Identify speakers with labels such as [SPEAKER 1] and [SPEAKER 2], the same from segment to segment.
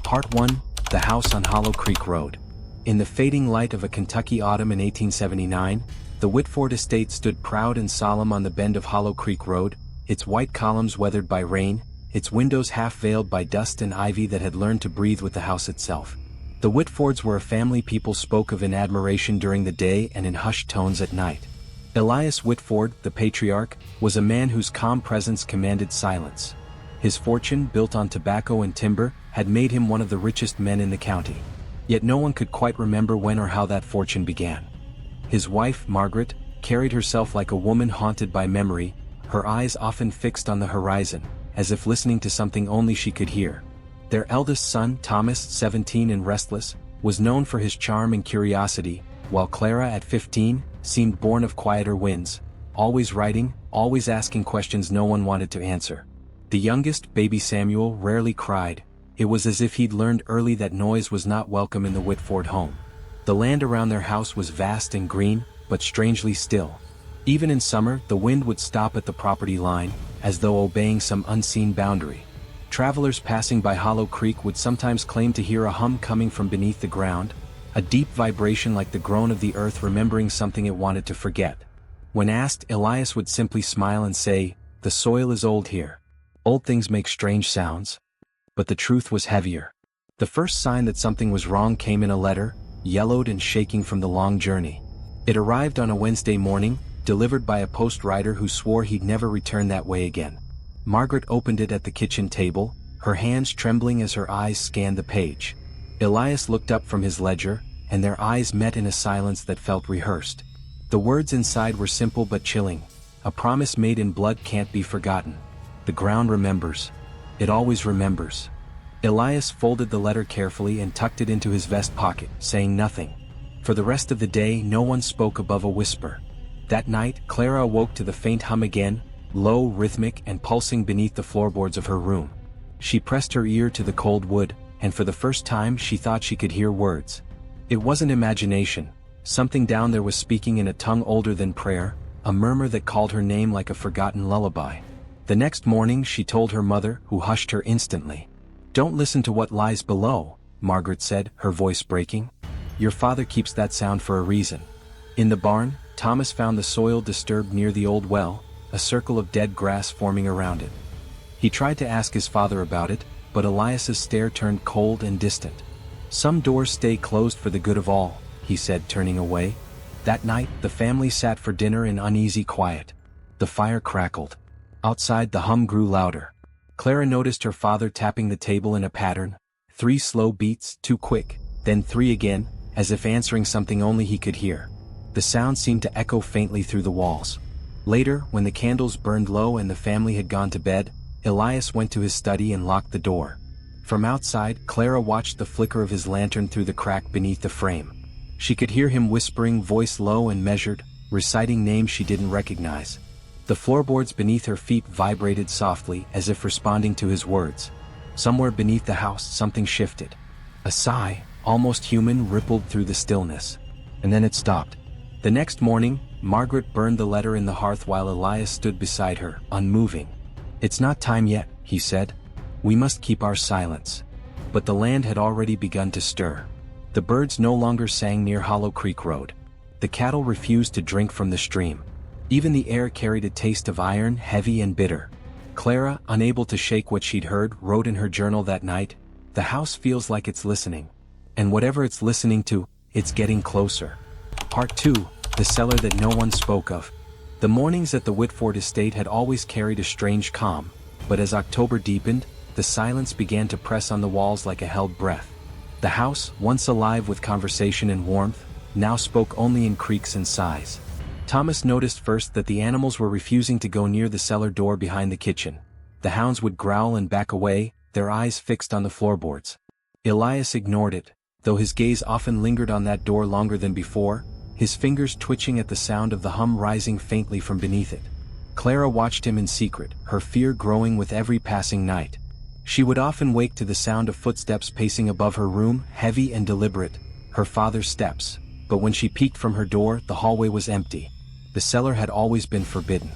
[SPEAKER 1] Part 1, The House on Hollow Creek Road. In the fading light of a Kentucky autumn in 1879, the Whitford estate stood proud and solemn on the bend of Hollow Creek Road, its white columns weathered by rain, its windows half-veiled by dust and ivy that had learned to breathe with the house itself. The Whitfords were a family people spoke of in admiration during the day and in hushed tones at night. Elias Whitford, the patriarch, was a man whose calm presence commanded silence. His fortune, built on tobacco and timber, had made him one of the richest men in the county. Yet no one could quite remember when or how that fortune began. His wife, Margaret, carried herself like a woman haunted by memory, her eyes often fixed on the horizon, as if listening to something only she could hear. Their eldest son, Thomas, 17 and restless, was known for his charm and curiosity, while Clara, at 15, seemed born of quieter winds, always writing, always asking questions no one wanted to answer. The youngest, baby Samuel, rarely cried. It was as if he'd learned early that noise was not welcome in the Whitford home. The land around their house was vast and green, but strangely still. Even in summer, the wind would stop at the property line, as though obeying some unseen boundary. Travelers passing by Hollow Creek would sometimes claim to hear a hum coming from beneath the ground, a deep vibration like the groan of the earth remembering something it wanted to forget. When asked, Elias would simply smile and say, "The soil is old here. Old things make strange sounds." But the truth was heavier. The first sign that something was wrong came in a letter, yellowed and shaking from the long journey. It arrived on a Wednesday morning, delivered by a post rider who swore he'd never return that way again. Margaret opened it at the kitchen table, her hands trembling as her eyes scanned the page. Elias looked up from his ledger, and their eyes met in a silence that felt rehearsed. The words inside were simple but chilling. A promise made in blood can't be forgotten. The ground remembers. It always remembers. Elias folded the letter carefully and tucked it into his vest pocket, saying nothing. For the rest of the day no one spoke above a whisper. That night, Clara awoke to the faint hum again, low, rhythmic, and pulsing beneath the floorboards of her room. She pressed her ear to the cold wood, and for the first time she thought she could hear words. It wasn't imagination. Something down there was speaking in a tongue older than prayer, a murmur that called her name like a forgotten lullaby. The next morning she told her mother, who hushed her instantly. "Don't listen to what lies below," Margaret said, her voice breaking. "Your father keeps that sound for a reason." In the barn, Thomas found the soil disturbed near the old well, a circle of dead grass forming around it. He tried to ask his father about it, but Elias's stare turned cold and distant. "Some doors stay closed for the good of all," he said, turning away. That night, the family sat for dinner in uneasy quiet. The fire crackled. Outside, the hum grew louder. Clara noticed her father tapping the table in a pattern, 3 slow beats, 2 quick, then 3 again, as if answering something only he could hear. The sound seemed to echo faintly through the walls. Later, when the candles burned low and the family had gone to bed, Elias went to his study and locked the door. From outside, Clara watched the flicker of his lantern through the crack beneath the frame. She could hear him whispering, voice low and measured, reciting names she didn't recognize. The floorboards beneath her feet vibrated softly, as if responding to his words. Somewhere beneath the house, something shifted. A sigh, almost human, rippled through the stillness. And then it stopped. The next morning, Margaret burned the letter in the hearth while Elias stood beside her, unmoving. "It's not time yet," he said. "We must keep our silence." But the land had already begun to stir. The birds no longer sang near Hollow Creek Road. The cattle refused to drink from the stream. Even the air carried a taste of iron, heavy and bitter. Clara, unable to shake what she'd heard, wrote in her journal that night, "The house feels like it's listening. And whatever it's listening to, it's getting closer." Part 2, The Cellar That No One Spoke Of. The mornings at the Whitford estate had always carried a strange calm, but as October deepened, the silence began to press on the walls like a held breath. The house, once alive with conversation and warmth, now spoke only in creaks and sighs. Thomas noticed first that the animals were refusing to go near the cellar door behind the kitchen. The hounds would growl and back away, their eyes fixed on the floorboards. Elias ignored it, though his gaze often lingered on that door longer than before, his fingers twitching at the sound of the hum rising faintly from beneath it. Clara watched him in secret, her fear growing with every passing night. She would often wake to the sound of footsteps pacing above her room, heavy and deliberate, her father's steps, but when she peeked from her door, the hallway was empty. The cellar had always been forbidden.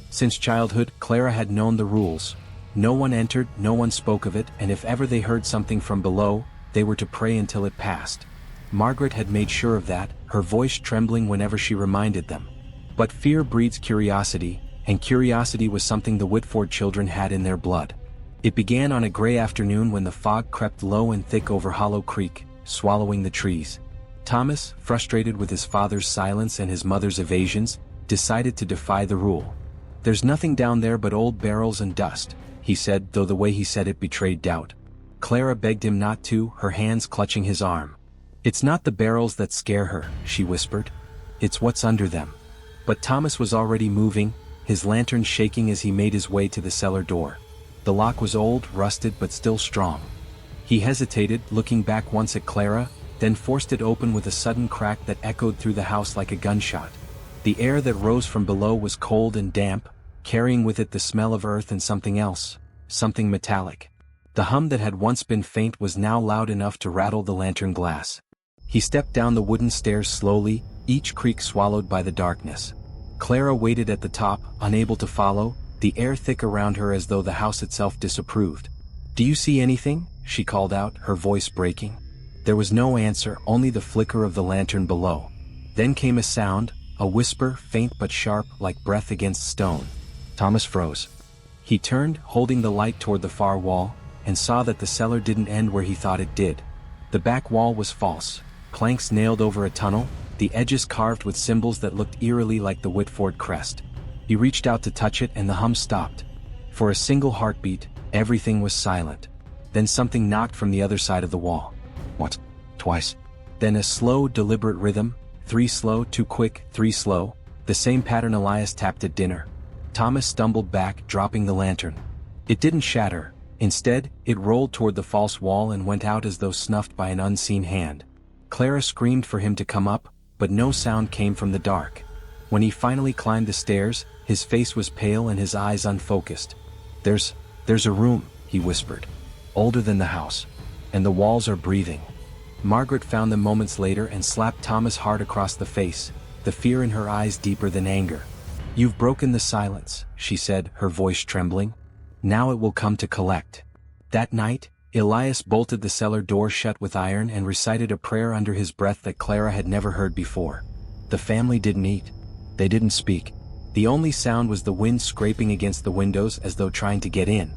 [SPEAKER 1] Since childhood, Clara had known the rules. No one entered, no one spoke of it, and if ever they heard something from below, they were to pray until it passed. Margaret had made sure of that, her voice trembling whenever she reminded them. But fear breeds curiosity, and curiosity was something the Whitford children had in their blood. It began on a gray afternoon when the fog crept low and thick over Hollow Creek, swallowing the trees. Thomas, frustrated with his father's silence and his mother's evasions, decided to defy the rule. "There's nothing down there but old barrels and dust," he said, though the way he said it betrayed doubt. Clara begged him not to, her hands clutching his arm. "It's not the barrels that scare her," she whispered. "It's what's under them." But Thomas was already moving, his lantern shaking as he made his way to the cellar door. The lock was old, rusted but still strong. He hesitated, looking back once at Clara, then forced it open with a sudden crack that echoed through the house like a gunshot. The air that rose from below was cold and damp, carrying with it the smell of earth and something else, something metallic. The hum that had once been faint was now loud enough to rattle the lantern glass. He stepped down the wooden stairs slowly, each creak swallowed by the darkness. Clara waited at the top, unable to follow, the air thick around her as though the house itself disapproved. "Do you see anything?" she called out, her voice breaking. There was no answer, only the flicker of the lantern below. Then came a sound, a whisper, faint but sharp, like breath against stone. Thomas froze. He turned, holding the light toward the far wall, and saw that the cellar didn't end where he thought it did. The back wall was false, planks nailed over a tunnel, the edges carved with symbols that looked eerily like the Whitford crest. He reached out to touch it and the hum stopped. For a single heartbeat, everything was silent. Then something knocked from the other side of the wall. Once, twice. Then a slow, deliberate rhythm, 3 slow, 2 quick, 3 slow, the same pattern Elias tapped at dinner. Thomas stumbled back, dropping the lantern. It didn't shatter. Instead, it rolled toward the false wall and went out as though snuffed by an unseen hand. Clara screamed for him to come up, but no sound came from the dark. When he finally climbed the stairs, his face was pale and his eyes unfocused. There's a room," he whispered. "Older than the house. And the walls are breathing." Margaret found them moments later and slapped Thomas hard across the face, the fear in her eyes deeper than anger. "You've broken the silence," she said, her voice trembling. "Now it will come to collect." That night, Elias bolted the cellar door shut with iron and recited a prayer under his breath that Clara had never heard before. The family didn't eat. They didn't speak. The only sound was the wind scraping against the windows as though trying to get in.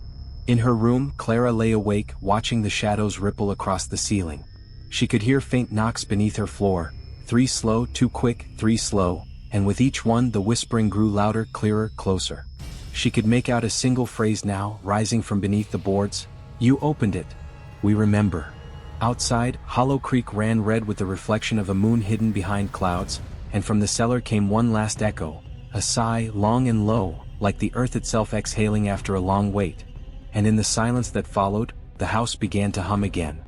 [SPEAKER 1] In her room, Clara lay awake, watching the shadows ripple across the ceiling. She could hear faint knocks beneath her floor, 3 slow, 2 quick, 3 slow, and with each one the whispering grew louder, clearer, closer. She could make out a single phrase now, rising from beneath the boards. "You opened it. We remember." Outside, Hollow Creek ran red with the reflection of a moon hidden behind clouds, and from the cellar came one last echo, a sigh, long and low, like the earth itself exhaling after a long wait. And in the silence that followed, the house began to hum again.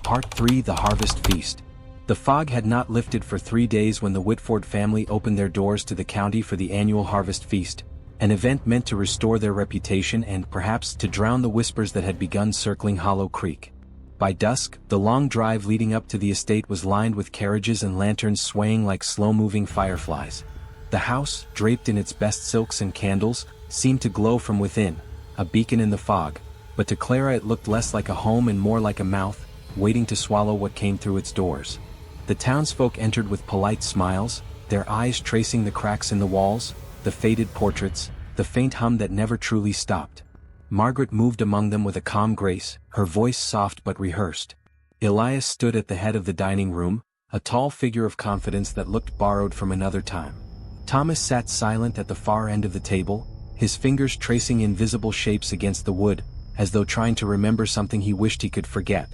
[SPEAKER 1] Part 3: The Harvest Feast. The fog had not lifted for 3 days when the Whitford family opened their doors to the county for the annual Harvest Feast, an event meant to restore their reputation and, perhaps, to drown the whispers that had begun circling Hollow Creek. By dusk, the long drive leading up to the estate was lined with carriages and lanterns swaying like slow-moving fireflies. The house, draped in its best silks and candles, seemed to glow from within, a beacon in the fog, but to Clara it looked less like a home and more like a mouth, waiting to swallow what came through its doors. The townsfolk entered with polite smiles, their eyes tracing the cracks in the walls, the faded portraits, the faint hum that never truly stopped. Margaret moved among them with a calm grace, her voice soft but rehearsed. Elias stood at the head of the dining room, a tall figure of confidence that looked borrowed from another time. Thomas sat silent at the far end of the table, his fingers tracing invisible shapes against the wood, as though trying to remember something he wished he could forget.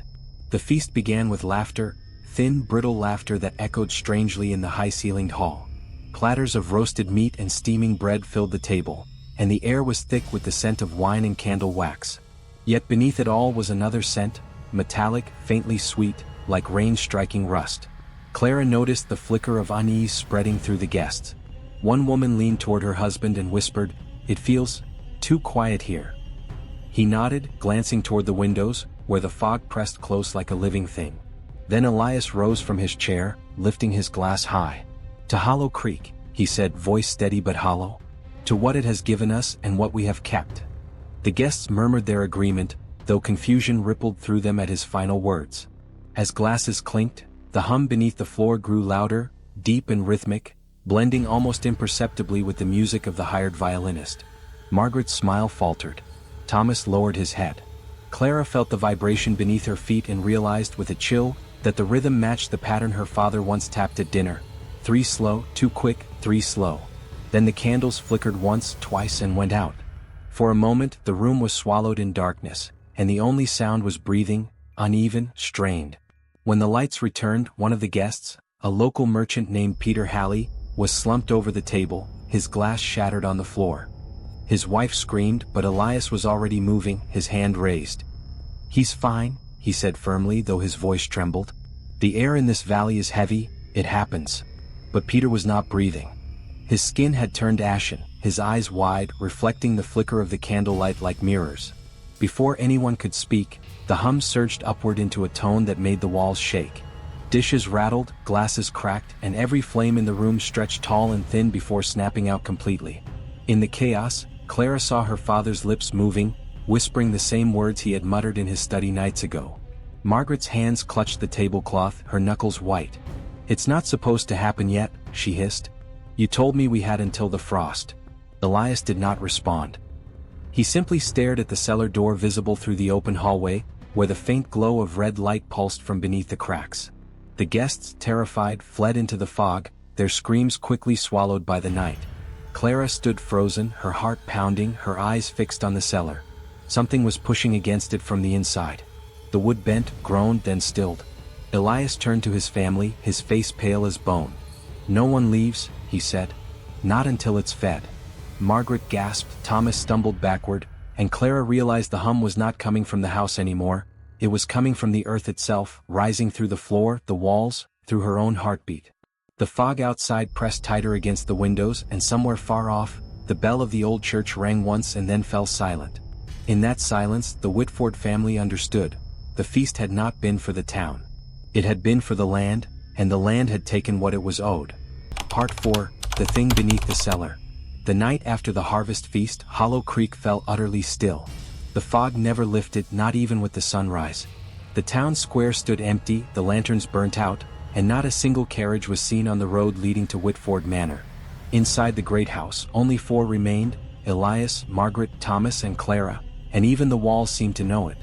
[SPEAKER 1] The feast began with laughter, thin, brittle laughter that echoed strangely in the high-ceilinged hall. Platters of roasted meat and steaming bread filled the table, and the air was thick with the scent of wine and candle wax. Yet beneath it all was another scent, metallic, faintly sweet, like rain striking rust. Clara noticed the flicker of unease spreading through the guests. One woman leaned toward her husband and whispered, "It feels too quiet here." He nodded, glancing toward the windows, where the fog pressed close like a living thing. Then Elias rose from his chair, lifting his glass high. "To Hollow Creek," he said, voice steady but hollow. "To what it has given us and what we have kept." The guests murmured their agreement, though confusion rippled through them at his final words. As glasses clinked, the hum beneath the floor grew louder, deep and rhythmic, blending almost imperceptibly with the music of the hired violinist. Margaret's smile faltered. Thomas lowered his head. Clara felt the vibration beneath her feet and realized with a chill that the rhythm matched the pattern her father once tapped at dinner. 3 slow, 2 quick, 3 slow. Then the candles flickered once, twice and went out. For a moment the room was swallowed in darkness, and the only sound was breathing, uneven, strained. When the lights returned, one of the guests, a local merchant named Peter Halley, was slumped over the table, his glass shattered on the floor. His wife screamed, but Elias was already moving, his hand raised. "He's fine," he said firmly, though his voice trembled. "The air in this valley is heavy, it happens." But Peter was not breathing. His skin had turned ashen, his eyes wide, reflecting the flicker of the candlelight like mirrors. Before anyone could speak, the hum surged upward into a tone that made the walls shake. Dishes rattled, glasses cracked, and every flame in the room stretched tall and thin before snapping out completely. In the chaos, Clara saw her father's lips moving, whispering the same words he had muttered in his study nights ago. Margaret's hands clutched the tablecloth, her knuckles white. "It's not supposed to happen yet," she hissed. "You told me we had until the frost." Elias did not respond. He simply stared at the cellar door visible through the open hallway, where the faint glow of red light pulsed from beneath the cracks. The guests, terrified, fled into the fog, their screams quickly swallowed by the night. Clara stood frozen, her heart pounding, her eyes fixed on the cellar. Something was pushing against it from the inside. The wood bent, groaned, then stilled. Elias turned to his family, his face pale as bone. "No one leaves," he said. "Not until it's fed." Margaret gasped, Thomas stumbled backward, and Clara realized the hum was not coming from the house anymore. It was coming from the earth itself, rising through the floor, the walls, through her own heartbeat. The fog outside pressed tighter against the windows, and somewhere far off, the bell of the old church rang once and then fell silent. In that silence, the Whitford family understood. The feast had not been for the town. It had been for the land, and the land had taken what it was owed. Part 4, The Thing Beneath the Cellar. The night after the harvest feast, Hollow Creek fell utterly still. The fog never lifted, not even with the sunrise. The town square stood empty, the lanterns burnt out, and not a single carriage was seen on the road leading to Whitford Manor. Inside the great house, only 4 remained: Elias, Margaret, Thomas, and Clara, and even the walls seemed to know it.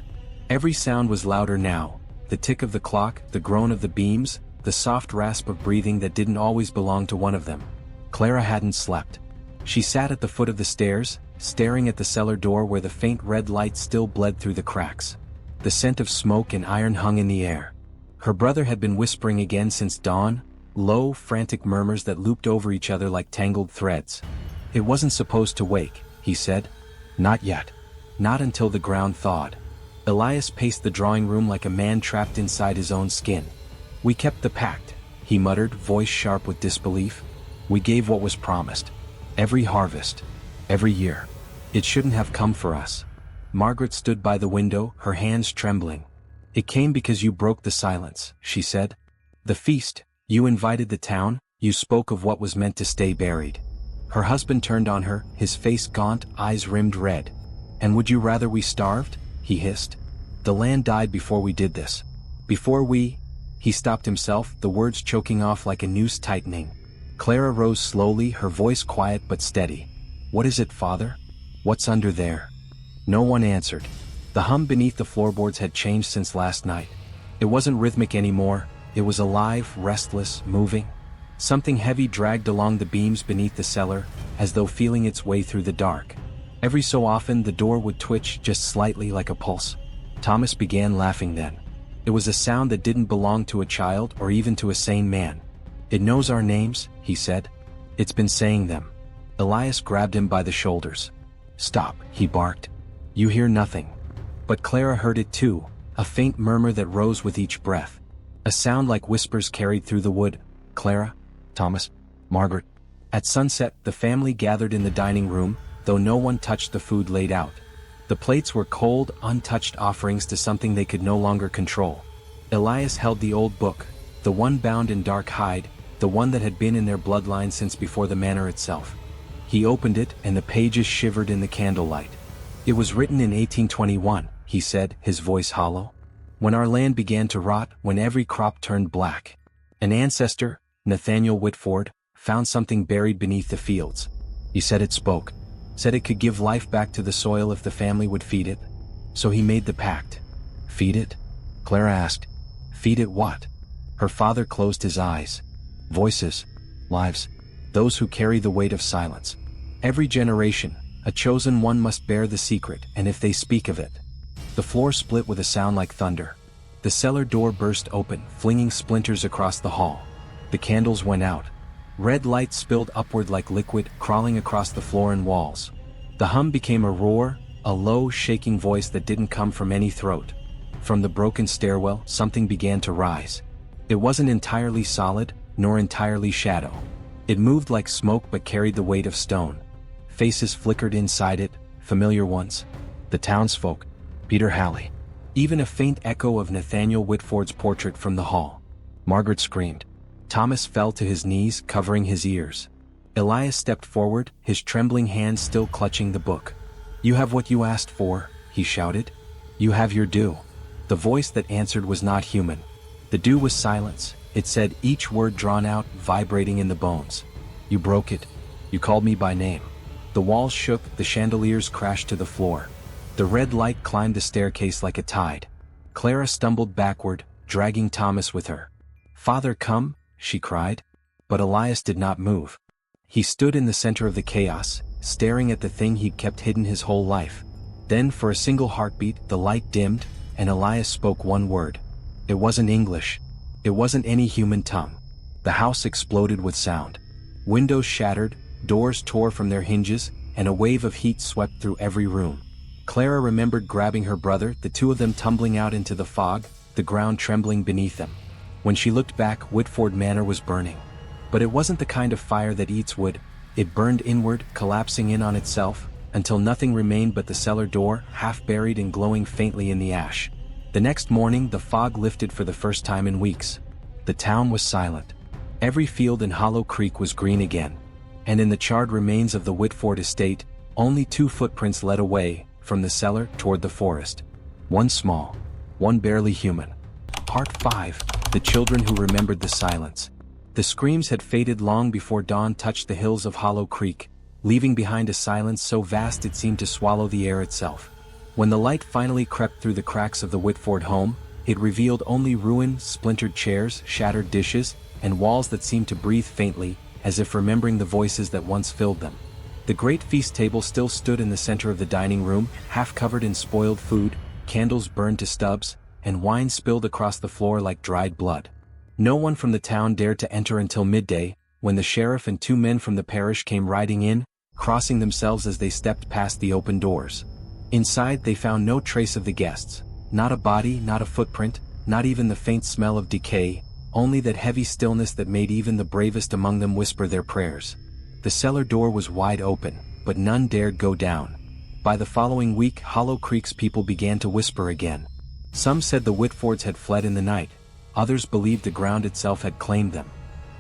[SPEAKER 1] Every sound was louder now: the tick of the clock, the groan of the beams, the soft rasp of breathing that didn't always belong to one of them. Clara hadn't slept. She sat at the foot of the stairs, staring at the cellar door where the faint red light still bled through the cracks. The scent of smoke and iron hung in the air. Her brother had been whispering again since dawn, low, frantic murmurs that looped over each other like tangled threads. "It wasn't supposed to wake," he said. "Not yet. Not until the ground thawed." Elias paced the drawing room like a man trapped inside his own skin. "We kept the pact," he muttered, voice sharp with disbelief. "We gave what was promised. Every harvest. Every year. It shouldn't have come for us." Margaret stood by the window, her hands trembling. "It came because you broke the silence," she said. "The feast, you invited the town, you spoke of what was meant to stay buried." Her husband turned on her, his face gaunt, eyes rimmed red. "And would you rather we starved?" he hissed. "The land died before we did this. Before we—" He stopped himself, the words choking off like a noose tightening. Clara rose slowly, her voice quiet but steady. "What is it, Father? What's under there?" No one answered. The hum beneath the floorboards had changed since last night. It wasn't rhythmic anymore, it was alive, restless, moving. Something heavy dragged along the beams beneath the cellar, as though feeling its way through the dark. Every so often the door would twitch just slightly like a pulse. Thomas began laughing then. It was a sound that didn't belong to a child or even to a sane man. "It knows our names," he said. "It's been saying them." Elias grabbed him by the shoulders. "Stop," he barked. "You hear nothing." But Clara heard it too, a faint murmur that rose with each breath. A sound like whispers carried through the wood. "Clara, Thomas, Margaret." At sunset, the family gathered in the dining room, though no one touched the food laid out. The plates were cold, untouched offerings to something they could no longer control. Elias held the old book, the one bound in dark hide, the one that had been in their bloodline since before the manor itself. He opened it, and the pages shivered in the candlelight. "It was written in 1821, he said, his voice hollow. "When our land began to rot, when every crop turned black. An ancestor, Nathaniel Whitford, found something buried beneath the fields. He said it spoke. Said it could give life back to the soil if the family would feed it. So he made the pact." "Feed it?" Clara asked. "Feed it what?" Her father closed his eyes. "Voices. Lives. Those who carry the weight of silence. Every generation, a chosen one must bear the secret, and if they speak of it." The floor split with a sound like thunder. The cellar door burst open, flinging splinters across the hall. The candles went out. Red light spilled upward like liquid, crawling across the floor and walls. The hum became a roar, a low, shaking voice that didn't come from any throat. From the broken stairwell, something began to rise. It wasn't entirely solid, nor entirely shadow. It moved like smoke but carried the weight of stone. Faces flickered inside it, familiar ones. The townsfolk. Peter Halley. Even a faint echo of Nathaniel Whitford's portrait from the hall. Margaret screamed. Thomas fell to his knees, covering his ears. Elias stepped forward, his trembling hands still clutching the book. "You have what you asked for," he shouted. "You have your due." The voice that answered was not human. The due was silence. It said, each word drawn out, vibrating in the bones. "You broke it. You called me by name." The walls shook, the chandeliers crashed to the floor. The red light climbed the staircase like a tide. Clara stumbled backward, dragging Thomas with her. "Father, come," she cried. But Elias did not move. He stood in the center of the chaos, staring at the thing he'd kept hidden his whole life. Then, for a single heartbeat, the light dimmed, and Elias spoke one word. It wasn't English. It wasn't any human tongue. The house exploded with sound. Windows shattered, doors tore from their hinges, and a wave of heat swept through every room. Clara remembered grabbing her brother, the two of them tumbling out into the fog, the ground trembling beneath them. When she looked back, Whitford Manor was burning. But it wasn't the kind of fire that eats wood. It burned inward, collapsing in on itself, until nothing remained but the cellar door, half buried and glowing faintly in the ash. The next morning, the fog lifted for the first time in weeks. The town was silent. Every field in Hollow Creek was green again. And in the charred remains of the Whitford estate, only 2 footprints led away, from the cellar toward the forest. One small, one barely human. Part 5. The children who remembered the silence. The screams had faded long before dawn touched the hills of Hollow Creek, leaving behind a silence so vast it seemed to swallow the air itself. When the light finally crept through the cracks of the Whitford home, it revealed only ruin, splintered chairs, shattered dishes, and walls that seemed to breathe faintly, as if remembering the voices that once filled them. The great feast table still stood in the center of the dining room, half covered in spoiled food, candles burned to stubs, and wine spilled across the floor like dried blood. No one from the town dared to enter until midday, when the sheriff and 2 men from the parish came riding in, crossing themselves as they stepped past the open doors. Inside they found no trace of the guests. Not a body, not a footprint, not even the faint smell of decay, only that heavy stillness that made even the bravest among them whisper their prayers. The cellar door was wide open, but none dared go down. By the following week, Hollow Creek's people began to whisper again. Some said the Whitfords had fled in the night. Others believed the ground itself had claimed them.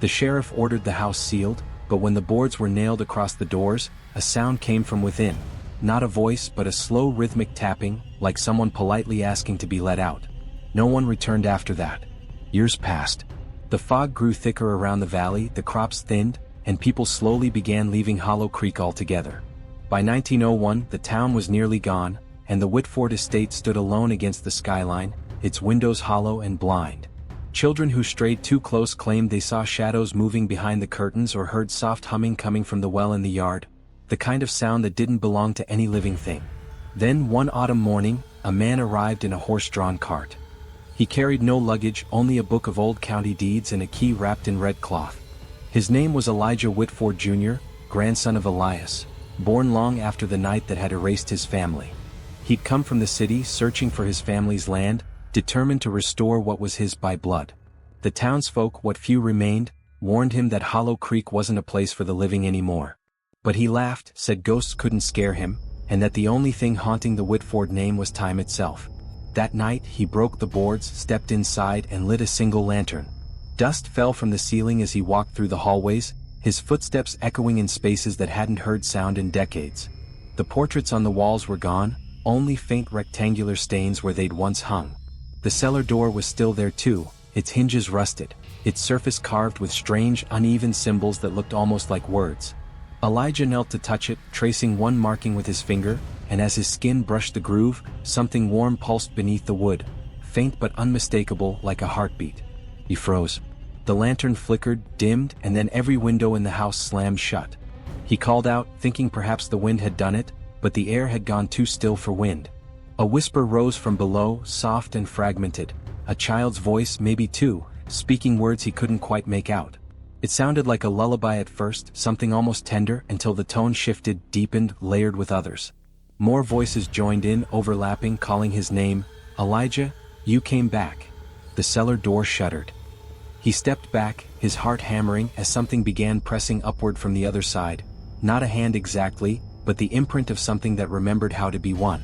[SPEAKER 1] The sheriff ordered the house sealed, but when the boards were nailed across the doors, a sound came from within. Not a voice, but a slow rhythmic tapping, like someone politely asking to be let out. No one returned after that. Years passed. The fog grew thicker around the valley, the crops thinned, and people slowly began leaving Hollow Creek altogether. By 1901, the town was nearly gone, and the Whitford estate stood alone against the skyline, its windows hollow and blind. Children who strayed too close claimed they saw shadows moving behind the curtains or heard soft humming coming from the well in the yard, the kind of sound that didn't belong to any living thing. Then one autumn morning, a man arrived in a horse-drawn cart. He carried no luggage, only a book of old county deeds and a key wrapped in red cloth. His name was Elijah Whitford Jr., grandson of Elias, born long after the night that had erased his family. He'd come from the city searching for his family's land, determined to restore what was his by blood. The townsfolk, what few remained, warned him that Hollow Creek wasn't a place for the living anymore. But he laughed, said ghosts couldn't scare him, and that the only thing haunting the Whitford name was time itself. That night, he broke the boards, stepped inside, and lit a single lantern. Dust fell from the ceiling as he walked through the hallways, his footsteps echoing in spaces that hadn't heard sound in decades. The portraits on the walls were gone, only faint rectangular stains where they'd once hung. The cellar door was still there too, its hinges rusted, its surface carved with strange, uneven symbols that looked almost like words. Elijah knelt to touch it, tracing one marking with his finger, and as his skin brushed the groove, something warm pulsed beneath the wood, faint but unmistakable like a heartbeat. He froze. The lantern flickered, dimmed, and then every window in the house slammed shut. He called out, thinking perhaps the wind had done it, but the air had gone too still for wind. A whisper rose from below, soft and fragmented, a child's voice, maybe two, speaking words he couldn't quite make out. It sounded like a lullaby at first, something almost tender, until the tone shifted, deepened, layered with others. More voices joined in, overlapping, calling his name. Elijah, you came back. The cellar door shuddered. He stepped back, his heart hammering, as something began pressing upward from the other side. Not a hand exactly, but the imprint of something that remembered how to be one.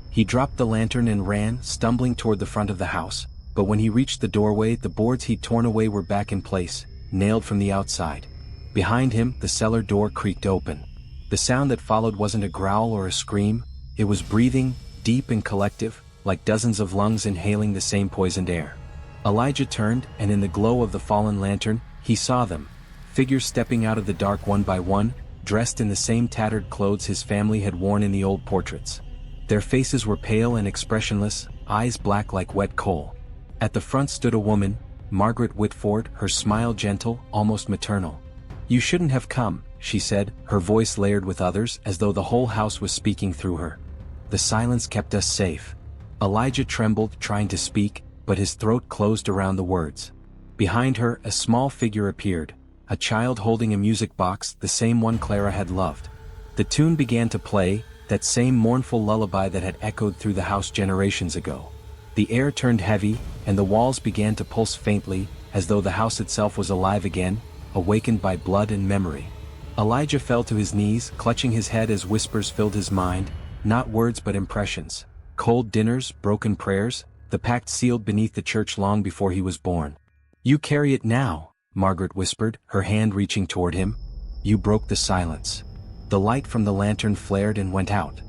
[SPEAKER 1] He dropped the lantern and ran, stumbling toward the front of the house, but when he reached the doorway, the boards he'd torn away were back in place, nailed from the outside. Behind him, the cellar door creaked open. The sound that followed wasn't a growl or a scream, it was breathing, deep and collective, like dozens of lungs inhaling the same poisoned air. Elijah turned, and in the glow of the fallen lantern, he saw them, figures stepping out of the dark one by one, dressed in the same tattered clothes his family had worn in the old portraits. Their faces were pale and expressionless, eyes black like wet coal. At the front stood a woman, Margaret Whitford, her smile gentle, almost maternal. "You shouldn't have come," she said, her voice layered with others, as though the whole house was speaking through her. "The silence kept us safe." Elijah trembled, trying to speak, but his throat closed around the words. Behind her, a small figure appeared, a child holding a music box, the same one Clara had loved. The tune began to play, that same mournful lullaby that had echoed through the house generations ago. The air turned heavy, and the walls began to pulse faintly, as though the house itself was alive again, awakened by blood and memory. Elijah fell to his knees, clutching his head as whispers filled his mind, not words but impressions. Cold dinners, broken prayers, the pact sealed beneath the church long before he was born. "You carry it now," Margaret whispered, her hand reaching toward him. "You broke the silence." The light from the lantern flared and went out.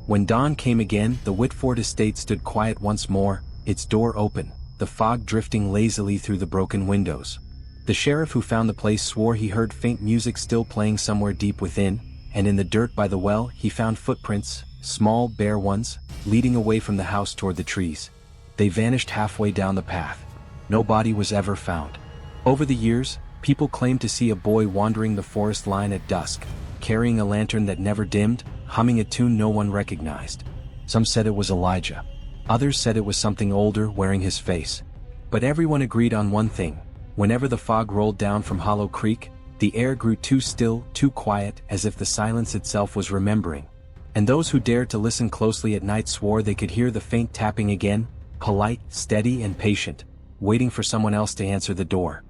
[SPEAKER 1] When dawn came again, the Whitford estate stood quiet once more, its door open, the fog drifting lazily through the broken windows. The sheriff who found the place swore he heard faint music still playing somewhere deep within, and in the dirt by the well he found footprints, small, bare ones, leading away from the house toward the trees. They vanished halfway down the path. No body was ever found. Over the years, people claimed to see a boy wandering the forest line at dusk, carrying a lantern that never dimmed, humming a tune no one recognized. Some said it was Elijah. Others said it was something older wearing his face. But everyone agreed on one thing. Whenever the fog rolled down from Hollow Creek, the air grew too still, too quiet, as if the silence itself was remembering. And those who dared to listen closely at night swore they could hear the faint tapping again, polite, steady, and patient, waiting for someone else to answer the door.